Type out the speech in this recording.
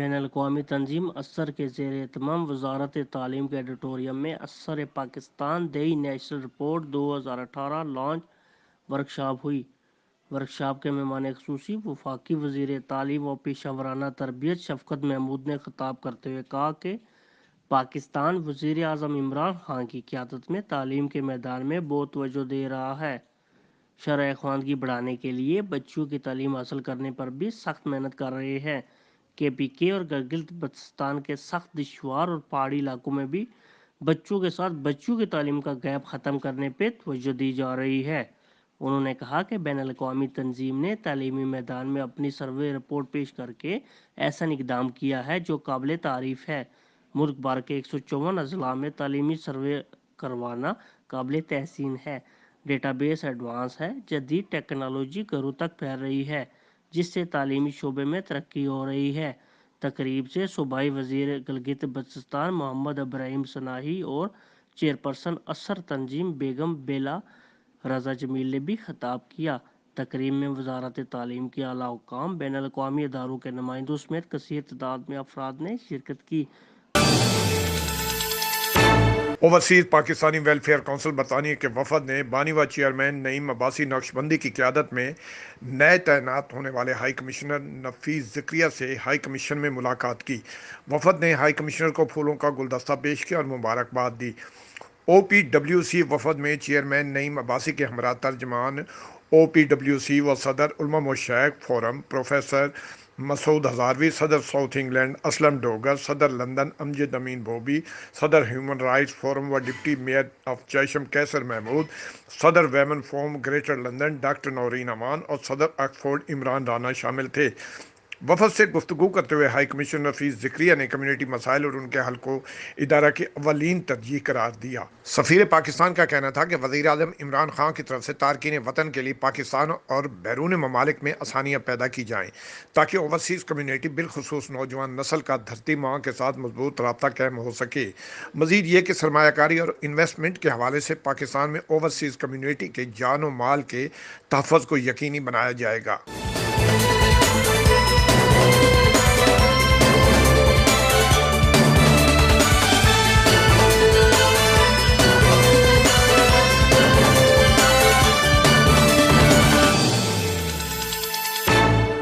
بین الاقوامی تنظیم اثر کے زیر اہتمام وزارت تعلیم کے ایڈیٹوریم میں اثر پاکستان دی نیشنل رپورٹ 2018 لانچ ورکشاپ ہوئی۔ ورکشاپ کے مہمان خصوصی وفاقی وزیر تعلیم و پیشہ ورانہ تربیت شفقت محمود نے خطاب کرتے ہوئے کہا کہ پاکستان وزیر اعظم عمران خان کی قیادت میں تعلیم کے میدان میں بہت توجہ دے رہا ہے۔ شرح خواندگی بڑھانے کے لیے بچوں کی تعلیم حاصل کرنے پر بھی سخت محنت کر رہے ہیں۔ KPK اور گلگت بلتستان کے سخت دشوار اور پہاڑی علاقوں میں بھی بچوں کے ساتھ بچوں کی تعلیم کا گیپ ختم کرنے پہ توجہ دی جا رہی ہے۔ انہوں نے کہا کہ بین الاقوامی تنظیم نے تعلیمی میدان میں اپنی سروے رپورٹ پیش کر کے ایسا اقدام کیا ہے جو قابل تعریف ہے۔ ملک بھر کے 154 اضلاع میں تعلیمی سروے کروانا قابل تحسین ہے۔ ڈیٹا بیس ایڈوانس ہے، جدید ٹیکنالوجی گھروں تک پھیل رہی ہے، جس سے تعلیمی شعبے میں ترقی ہو رہی ہے۔ تقریب سے صوبائی وزیر گلگت بلتستان محمد ابراہیم صناحی اور چیئرپرسن اثر تنظیم بیگم بیلا رضا جمیل نے بھی خطاب کیا۔ تقریب میں وزارت تعلیم کے اعلیٰ حکام، بین الاقوامی اداروں کے نمائندوں سمیت کثیر تعداد میں افراد نے شرکت کی۔ اوورسیز پاکستانی ویلفیئر کونسل برطانیہ کے وفد نے بانی و چیئرمین نعیم عباسی نقشبندی کی قیادت میں نئے تعینات ہونے والے ہائی کمشنر نفیس زکریا سے ہائی کمیشن میں ملاقات کی۔ وفد نے ہائی کمشنر کو پھولوں کا گلدستہ پیش کیا اور مبارکباد دی۔ OPWC وفد میں چیئرمین نعیم عباسی کے ہمراہ ترجمان OPWC و صدر علماء و شیخ فورم پروفیسر مسعود ہزاروی، صدر ساؤتھ انگلینڈ اسلم ڈوگر، صدر لندن امجد امین بوبی، صدر ہیومن رائٹس فورم و ڈپٹی میئر آف چیشم کیسر محمود، صدر women forum greater London doctor Noreen امان اور صدر آکسفورڈ عمران رانا شامل تھے۔ وفد سے گفتگو کرتے ہوئے ہائی کمشنر نفیس زکریا نے کمیونٹی مسائل اور ان کے حل کو ادارہ کی اولین ترجیح قرار دیا۔ سفیر پاکستان کا کہنا تھا کہ وزیر اعظم عمران خان کی طرف سے تارکین وطن کے لیے پاکستان اور بیرون ممالک میں آسانیاں پیدا کی جائیں تاکہ اوورسیز کمیونٹی بالخصوص نوجوان نسل کا دھرتی ماں کے ساتھ مضبوط رابطہ قائم ہو سکے۔ مزید یہ کہ سرمایہ کاری اور انویسٹمنٹ کے حوالے سے پاکستان میں اوورسیز کمیونٹی کے جان و مال کے تحفظ کو یقینی بنایا جائے گا۔